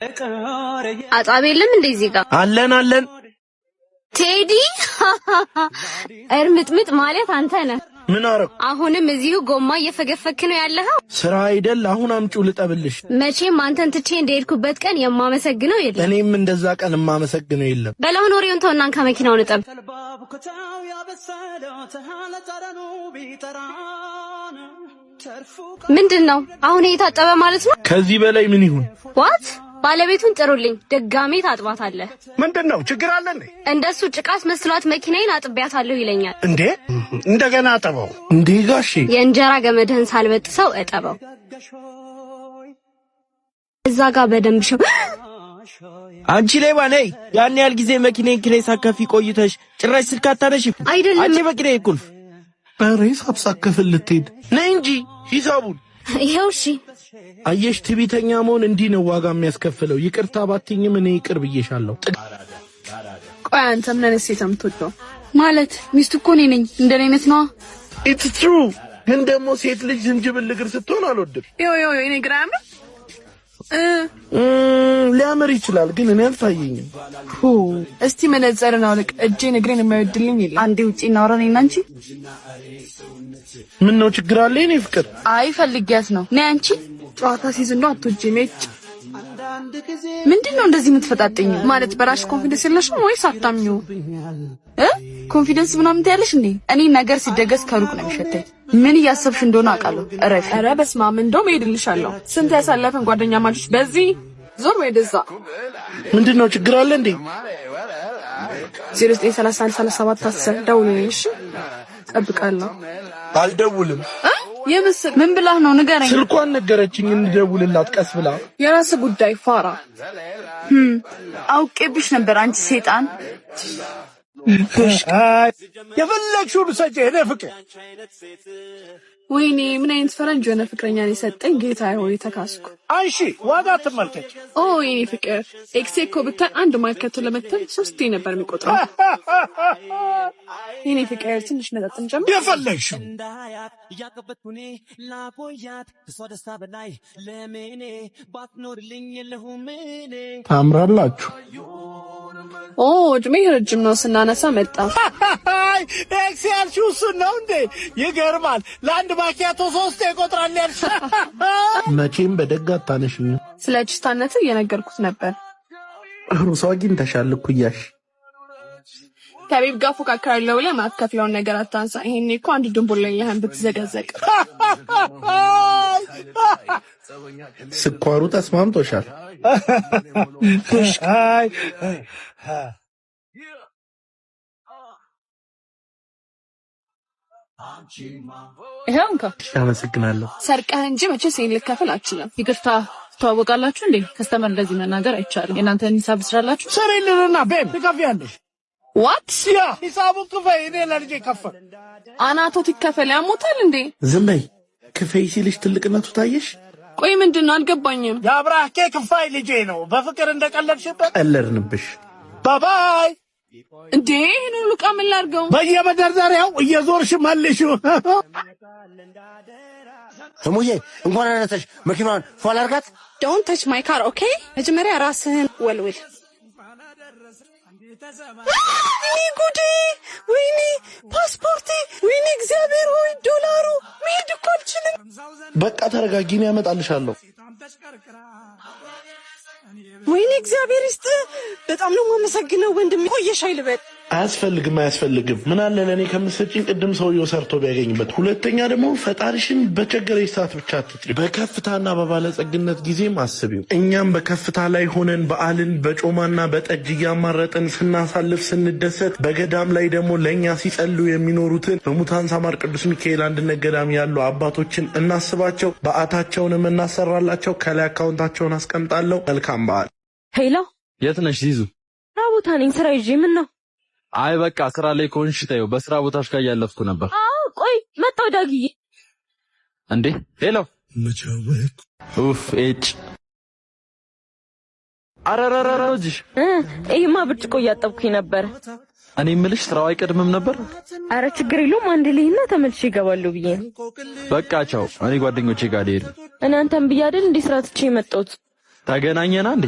አጣብ የለም እንደዚህ ጋር አለን ቴዲ እርምጥምጥ ማለት አንተ ነህ። ምን አረኩ? አሁንም እዚሁ ጎማ እየፈገፈክ ነው ያለኸው? ስራ አይደል? አሁን አምጪው ልጠብልሽ። መቼም አንተን ትቼ እንደሄድኩበት ቀን የማመሰግነው የለም። እኔም እንደዛ ቀን የማመሰግነው የለም። በላውን ወሬውን ተውና ከመኪናው ልጠብ። ምንድነው አሁን የታጠበ ማለት ነው? ከዚህ በላይ ምን ይሁን? ዋት ባለቤቱን ጥሩልኝ፣ ድጋሜ ታጥባታለህ። ምንድነው ችግር አለ እንዴ? እንደሱ ጭቃስ መስሏት መኪናዬን አጥቢያታለሁ ይለኛል እንዴ? እንደገና አጠበው እንዴ ጋሼ? የእንጀራ ገመድህን ሳልበጥሰው እጠበው። እዛ ጋር በደንብ ሸው። አንቺ ላይ ባነይ ያን ያህል ጊዜ መኪናዬን ክሬስ አከፊ ቆይተሽ ጭራሽ ስልክ አታነሺም አይደለም? አንቺ መኪናዬ ቁልፍ በሬስ አብሳከፍል ልትሄድ ነይ እንጂ ሂሳቡን ይሄው። እሺ አየሽ፣ ትዕቢተኛ መሆን እንዲህ ነው ዋጋ የሚያስከፍለው። ይቅርታ ባትኝም እኔ ይቅር ብዬሻለሁ። ቆይ አንተ ምን አይነት ሴት የምትወደው? ማለት ሚስቱ እኮ እኔ ነኝ። እንደኔ አይነት ነው። ኢትስ ትሩ። ግን ደግሞ ሴት ልጅ ዝንጅብል እግር ስትሆን አልወድም። ዮ እኔ ግራም ሊያምር ይችላል ግን እኔ አልታየኝም። እስቲ መነጽርን አውልቅ። እጄን እግሬን የማይወድልኝ የለም። አንዴ ውጪ እናውራ ነኝ አንቺ። ምን ነው ችግር አለ? እኔ ፍቅር አይ ፈልጊያት ነው። ነይ አንቺ። ጨዋታ ሲይዝ ነው አትወጂ ነጭ። ምንድነው እንደዚህ የምትፈጣጠኝ? ማለት በራሽ ኮንፊደንስ የለሽም ወይስ አታምኚው? ኮንፊደንስ ምናምን ትያለሽ እንዴ? እኔ ነገር ሲደገስ ከሩቅ ነው የሚሸተኝ። ምን እያሰብሽ እንደሆነ አውቃለሁ። እረፊ። ኧረ በስመ አብ እንደውም እሄድልሻለሁ። ስንት ያሳለፈን ጓደኛ ማለሽ በዚህ ዞር ወይ ደዛ። ምንድነው ችግር አለ እንዴ? 09313710 ደውልልኝ እሺ። ጠብቃለሁ። አልደውልም። የምስል ምን ብላህ ነው ንገረኝ። ስልኳን ነገረችኝ እንድደውልላት ቀስ ብላ። የራስ ጉዳይ ፋራ። አውቄብሽ ነበር አንቺ ሰይጣን። የፈለግሽውን ሰጪ እኔ ፍቅር። ወይኔ ምን አይነት ፈረንጅ የሆነ ፍቅረኛ ነው የሰጠኝ። ጌታ ሆይ ተካስኩ። አንሺ ዋጋ ተመልከች። የኔ ፍቅር ኤክሴ እኮ ብታይ አንድ ማርከቱ ለመተን 3 ነበር የሚቆጥረው። የኔ ፍቅር ትንሽ መጠጥ እንጨምር። የፈለግሽው ታምራላችሁ። እድሜ ረጅም ነው ስናነሳ መጣ። ኤክስ ያልሽው እሱን ነው እንዴ? ይገርማል። ለአንድ ማኪያቶ 3 ይቆጥራል ያልሽ። መቼም በደግ አታነሽኝ። ስለ ጭስታነት እየነገርኩት ነበር። ሩሷ አግኝተሻል እኩያሽ። ከቤብ ጋር ፎካከራለሁ ብለህ ማትከፍለውን ነገር አታንሳ። ይሄኔ እኮ አንድ ድንቡል ላይ ያህን ብትዘገዘቅ። ስኳሩ ተስማምቶሻል። ይሄው እንካ። አመሰግናለሁ። ሰርቀህ እንጂ መቼስ ይሄን ልከፍል አልችልም። ይቅርታ ተዋወቃላችሁ እንዴ? ከስተመር እንደዚህ መናገር አይቻልም። የእናንተን ሂሳብ ስራላችሁ። ሰሪልንና ቤብ ትከፍያለሽ። ዋት ያ ሂሳቡን ክፈይ። እኔ ለልጄ ከፈል። አናቶት ይከፈል። ያሞታል እንዴ? ዝም በይ። ክፈይ ሲልሽ ትልቅነቱ ታየሽ? ቆይ ምንድነው አልገባኝም። የአብራኬ ክፋይ ልጄ ነው። በፍቅር እንደቀለድሽበት ቀለድንብሽ። ባባይ እንዴ ይሄን ሁሉ ዕቃ ምን ላድርገው? በየመደርደሪያው እየዞርሽ መልሽው። እሙዬ እንኳን አነሳሽ። መኪናዋን ፏል አድርጋት። ዶንት ታች ማይ ካር ኦኬ። መጀመሪያ ራስህን ወልወል። ወይኔ ጉዴ! ወይኔ ፓስፖርቴ! ወይኔ እግዚአብሔር ሆይ ዶላሩ! መሄድ እኮ አልችልም። በቃ ተረጋጊ፣ እኔ አመጣልሻለሁ። ወይኔ እግዚአብሔር ይስጥ። በጣም ነው የማመሰግነው ወንድሜ። ቆየሽ አይልበል። አያስፈልግም። ምን አለ ለኔ ከምትሰጪኝ ቅድም ሰውየው ሰርቶ ቢያገኝበት። ሁለተኛ ደግሞ ፈጣሪሽን በቸገረሽ ሰዓት ብቻ አትጥሪ። በከፍታና በባለጸግነት ጊዜም አስቢው። እኛም በከፍታ ላይ ሆነን በዓልን በጮማና በጠጅ እያማረጥን ስናሳልፍ ስንደሰት፣ በገዳም ላይ ደግሞ ለእኛ ሲጸልዩ የሚኖሩትን በሙታን ሳማር ቅዱስ ሚካኤል አንድነት ገዳም ያሉ አባቶችን እናስባቸው። በዓታቸውንም እናሰራላቸው። ከላይ አካውንታቸውን አስቀምጣለሁ። መልካም በዓል። ሄሎ፣ የት ነሽ ዚዙ? ስራ ቦታ ነኝ። ስራ ይዤ ምን ነው? አይ በቃ ስራ ላይ ኮንሽ ታዩ። በስራ ቦታሽ ጋር ያለፍኩ ነበር። ቆይ መጣው ዳግዬ። እንዴ ሄሎ። ኡፍ ኤጭ አራራራራጅሽ ይሄማ ብርጭቆ እያጠብኩኝ ነበር። እኔ የምልሽ ስራው አይቀድምም ነበር? አረ ችግር የለውም። አንድ ልይና ተመልሼ እገባለሁ ብዬ በቃ ቻው። እኔ ጓደኞቼ ጋር ልሄድ። እናንተም ብዬ አይደል እንዴ ስራ ትቼ የመጣሁት? ተገናኘና እንዴ?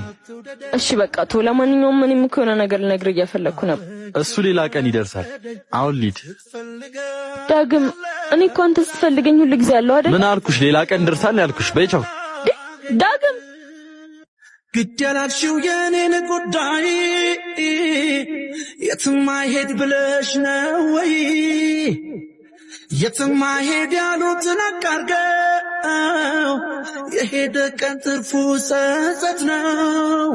እሺ በቃ ቶ ለማንኛውም ምንም እኮ የሆነ ነገር ልነግርህ እየፈለኩ ነበር። እሱ ሌላ ቀን ይደርሳል። አሁን ሊድ ዳግም እኔ እኮ አንተ ስትፈልገኝ ሁሉ ጊዜ ያለው አይደል? ምን አልኩሽ? ሌላ ቀን ደርሳል ያልኩሽ። በይቻው ዳግም ግደላችሁ የኔን ጉዳይ የትም አይሄድ ብለሽ ነው ወይ የትም አይሄድ ያሉትን አቃርገው የሄደ ቀን ትርፉ ጸጸት ነው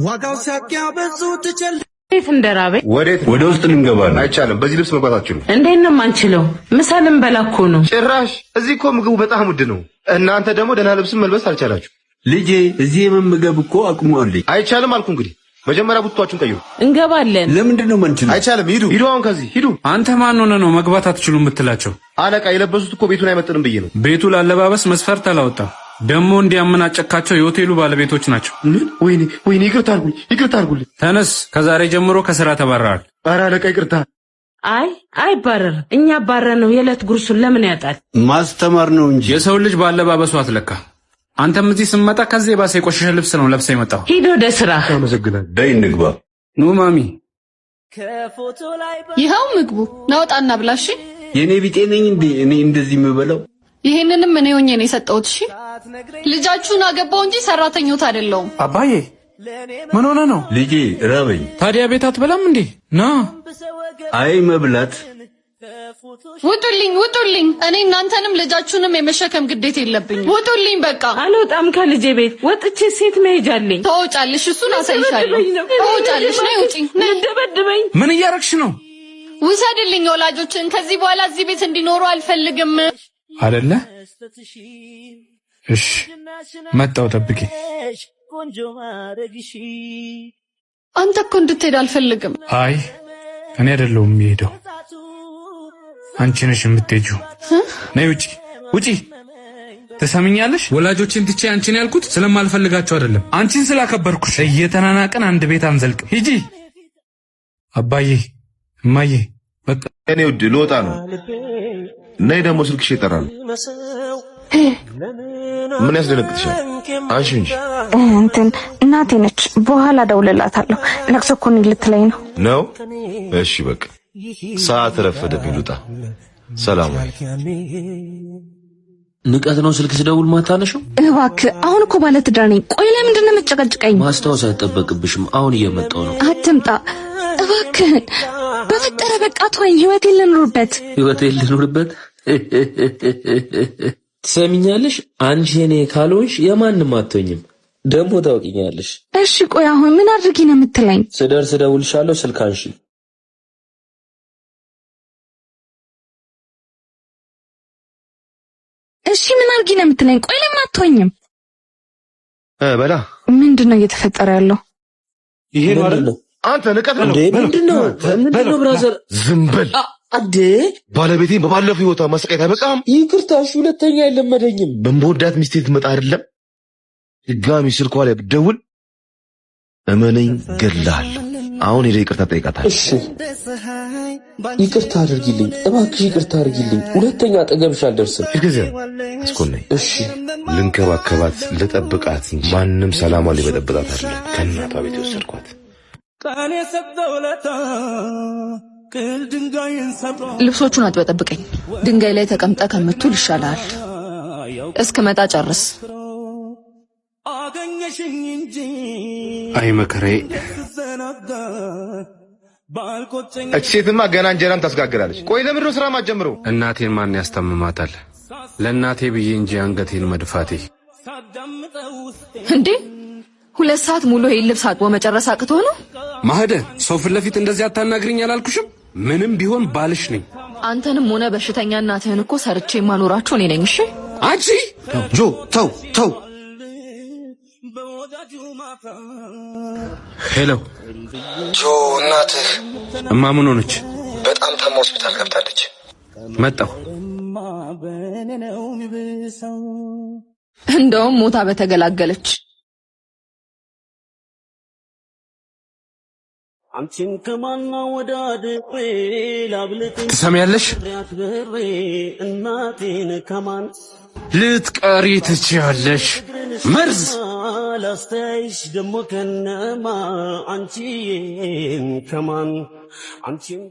ዋጋው ሲያቂያ በዙ ትችል እንዴት እንደራበኝ ወደ ውስጥ ልንገባ ነው። አይቻልም። በዚህ ልብስ መግባታችሁ ነው። እንዴት ነው የማንችለው? ምሳልን በላኩ ነው። ጭራሽ እዚህ እኮ ምግቡ በጣም ውድ ነው። እናንተ ደግሞ ደህና ልብስን መልበስ አልቻላችሁ። ልጄ እዚህ የመመገብ እኮ አቅሙ አለኝ። አይቻልም አልኩ። እንግዲህ መጀመሪያ ቡቷችሁን ቀይሩ። እንገባለን። ለምንድን ነው ማንችለው? አይቻልም። ሂዱ አሁን ከዚህ ሂዱ። አንተ ማን ሆነ ነው መግባት አትችሉም የምትላቸው? አለቃ የለበሱት እኮ ቤቱን አይመጥንም ብዬ ነው። ቤቱ ላለባበስ መስፈርት አላወጣም። ደግሞ እንዲያመናጨካቸው የሆቴሉ ባለቤቶች ናቸው። ወይኔ ይቅርታ አድርጉልኝ። ተነስ፣ ከዛሬ ጀምሮ ከስራ ተባረራል። ኧረ አለቃ ይቅርታ። አይባረር። እኛ ባረነው የዕለት ጉርሱን ለምን ያጣል? ማስተማር ነው እንጂ የሰው ልጅ ባለባበሱ አትለካ። አንተም እዚህ ስመጣ ከዚህ ባሰ የቆሸሸ ልብስ ነው ለብሰህ የመጣው። ሂድ ወደ ስራ። አመሰግናለሁ። ዳይ እንግባ። ኑ ማሚ፣ ይኸው ምግቡ ናውጣና ብላሽ። የኔ ቢጤ ነኝ እንዴ እኔ እንደዚህ የምበላው? ይሄንንም እኔ ሆኜ ነው የሰጠሁት። እሺ ልጃችሁን አገባው እንጂ ሰራተኞት አይደለሁም። አባዬ ምን ሆነ ነው? ልጄ ራበኝ። ታዲያ ቤት አትበላም እንዴ? ና። አይ መብላት። ውጡልኝ። እኔ እናንተንም ልጃችሁንም የመሸከም ግዴታ የለብኝም። ውጡልኝ በቃ። አልወጣም ከልጄ ቤት። ወጥቼ ሴት መሄጃለኝ። ተወጫለሽ፣ እሱን አሳይሻለሁ። ተወጫለሽ። ነይ ውጪ። ደበድበኝ። ምን እያረግሽ ነው? ውሰድልኝ ወላጆችን። ከዚህ በኋላ እዚህ ቤት እንዲኖሩ አልፈልግም። አይደለ? እሺ መጣው፣ ጠብቂ። አንተ እኮ እንድትሄድ አልፈልግም። አይ እኔ አይደለሁም የምሄደው፣ አንቺ ነሽ የምትሄጂው። ነይ ውጪ። ትሰሚኛለሽ? ወላጆችን ትቼ አንቺን ያልኩት ስለማልፈልጋቸው አይደለም፣ አንቺን ስላከበርኩሽ። እየተናናቅን አንድ ቤት አንዘልቅም። ሂጂ። አባዬ እማዬ፣ በቃ እኔ ውድ ልወጣ ነው። ነይ ደግሞ ስልክሽ ይጠራል። ምን ያስደነግጥሻል? አንቺ እንጂ እናቴ ነች። በኋላ ደውልላታለሁ። ለቅሶ እኮ ልትለኝ ነው። እሺ በቃ ሰዓት ረፈደብኝ፣ ልውጣ። ሰላም ወይ። ንቀት ነው ስልክ ስደውል ማታነሽው? እባክህ አሁን እኮ ባለ ትዳር ነኝ። ቆይ ለምንድን ነው የምትጨቀጭቀኝ? ማስታወስ አይጠበቅብሽም። አሁን እየመጣው ነው። አትምጣ እባክህን። በፈጠረ በቃ ተወኝ። ህይወቴን ልኑርበት። ትሰሚኛለሽ? አንቺ እኔ ካልሆንሽ የማንም አትሆኝም። ደግሞ ታውቂኛለሽ። እሺ ቆይ አሁን ምን አድርጊ ነው የምትለኝ? ስደርስ እደውልልሻለሁ። ስልክ አንሺ። እሺ ምን አድርጊ ነው የምትለኝ? ቆይ ለምን አትሆኝም? በላ ምንድነው እየተፈጠረ ያለው? ይሄ ነው አንተ ንቀት ነው። ምንድነው ብራዘር? ዝም በል አዴ። ባለቤቴን በባለፈው ህይወቷ ማሰቃየት አይበቃም? ይቅርታሽ፣ ሁለተኛ አይለመደኝም። በምወዳት ሚስቴ ትመጣ አይደለም ድጋሚ ስልኳ ላይ ብትደውል እመነኝ ገድልሃለሁ። አሁን ሄደህ ይቅርታ ጠይቃታለሁ። እሺ ይቅርታ አድርጊልኝ እባክሽ፣ ይቅርታ አድርጊልኝ። ሁለተኛ አጠገብሽ አልደርስም። እስኮነኝ እሺ ልንከባከባት ልጠብቃት፣ ማንም ሰላሟን ሊበጠብጣት አይደለም ከእናቷ ቤት የወሰድኳት። ልብሶቹን አጥበጠብቀኝ። ድንጋይ ላይ ተቀምጠ ከምትውል ይሻላል። እስክመጣ ጨርስ። አይ መከራዬ። እቺ ሴትማ ገና እንጀራም ታስጋግራለች። ቆይ ለምንድን ነው ስራ ማትጀምረው? እናቴን ማን ያስታምማታል? ለእናቴ ብዬ እንጂ አንገቴን መድፋቴ። እንዴ 2 ሰዓት ሙሉ ይሄን ልብስ አጥቦ መጨረስ አቅቶ ነው? ማህደር፣ ሰው ፊት ለፊት እንደዚህ አታናግሪኝ አላልኩሽም? ምንም ቢሆን ባልሽ ነኝ። አንተንም ሆነ በሽተኛ እናትህን እኮ ሰርቼ ማኖራቸው እኔ ነኝ። እሺ አንቺ ጆ ተው። ሄሎ ጆ፣ እናትህ እማ ምን ሆነች? በጣም ታማ ሆስፒታል ገብታለች። መጣሁ። እንደውም ሞታ በተገላገለች። ትሰሚያለሽ? ልትቀሪ ትችያለሽ መርዝ ላስተያይሽ ደሞ ከነማ አንቺን ከማን አንቺን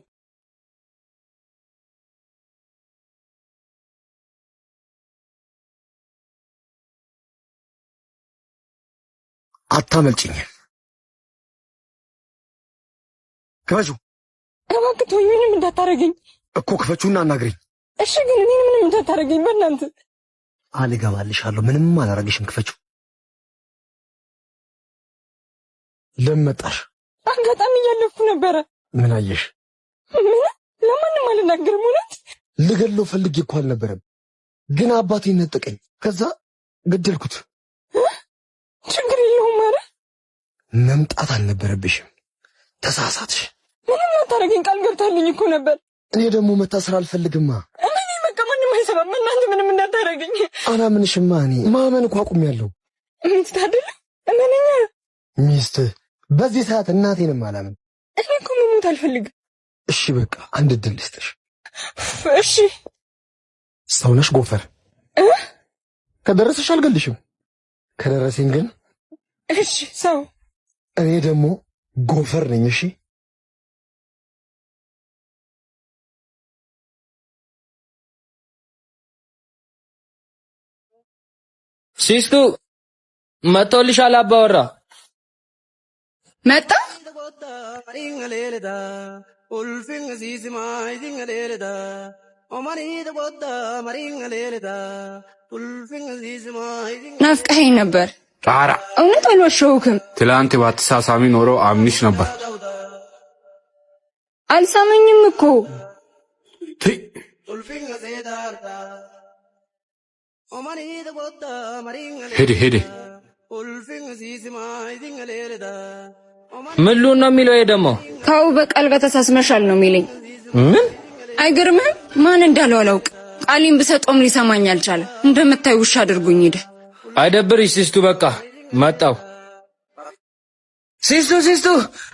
አታመልጭኝ። ክፈቹ እባክህ ተወኝ። ምንም እንዳታረገኝ እኮ ክፈቹና አናግሪኝ። እሺ ግን እኔ ምንም እንዳታረገኝ በእናትህ አልገባልሻለሁ። ምንም አላረግሽም። ክፈቹ። ለምን መጣሽ? አጋጣሚ እያለፍኩ ነበረ። ምን አየሽ? ለማንም አልናገርም። እውነት ልገለው ፈልጌ እኮ አልነበረም፣ ግን አባቴን ነጠቀኝ። ከዛ ገደልኩት። ችግር የለውም። ኧረ መምጣት አልነበረብሽም፣ ተሳሳትሽ። ምንም አታረገኝ ቃል ገብታልኝ እኮ ነበር። እኔ ደግሞ መታሰር አልፈልግማ። እኔ በቃ ምንም አይሰማም። እናንተ ምንም እንዳታረገኝ። አላምንሽማ። እኔ ማመን እኮ አቁሜያለሁ። ሚስት አይደለ እመነኛ። ሚስት በዚህ ሰዓት እናቴንም አላምን። እኔ እኮ መሞት አልፈልግም። እሺ በቃ አንድ እድል ልስጥሽ። እሺ ሰውነሽ ጎፈር ከደረሰሽ አልገልሽም፣ ከደረሰኝ ግን እሺ ሰው። እኔ ደግሞ ጎፈር ነኝ። እሺ ሲስቱ መጥቶልሻል። አባወራ መጣ። ናፍቀኸኝ ነበር። ጣራ እውነት አልዋሸሁህም። ትላንት ባትሳሳሚ ኖሮ አምንሽ ነበር። አልሳመኝም እኮ ሄዴ ምን ሉን ነው የሚለው? ደግሞ ታው በቃል በተሳስመሻል ነው የሚለኝ። ምን አይገርምህም? ማን እንዳለው አላውቅ። ቃሌን ብሰጠውም ሊሰማኝ አልቻለም። እንደምታይ ውሻ አድርጉኝ ሄደ። አይደብርሽ ሲስቱ። በቃ መጣው። ሲስቱ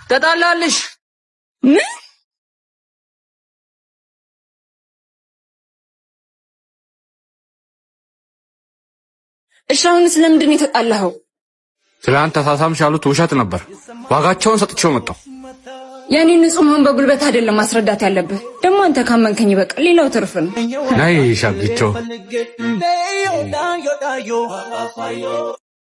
ተጣላለሽ? ምን እሺ፣ አሁንስ ለምንድን ነው የተጣላኸው? ትላንት ተሳሳምሽ ያሉት ውሸት ነበር። ዋጋቸውን ሰጥቼው መጣሁ። ያኔ ንጹህ መሆን በጉልበት አይደለም ማስረዳት ያለብህ። ደግሞ አንተ ካመንከኝ በቃ ሌላው ትርፍ ነው። ናይ ሻግቾ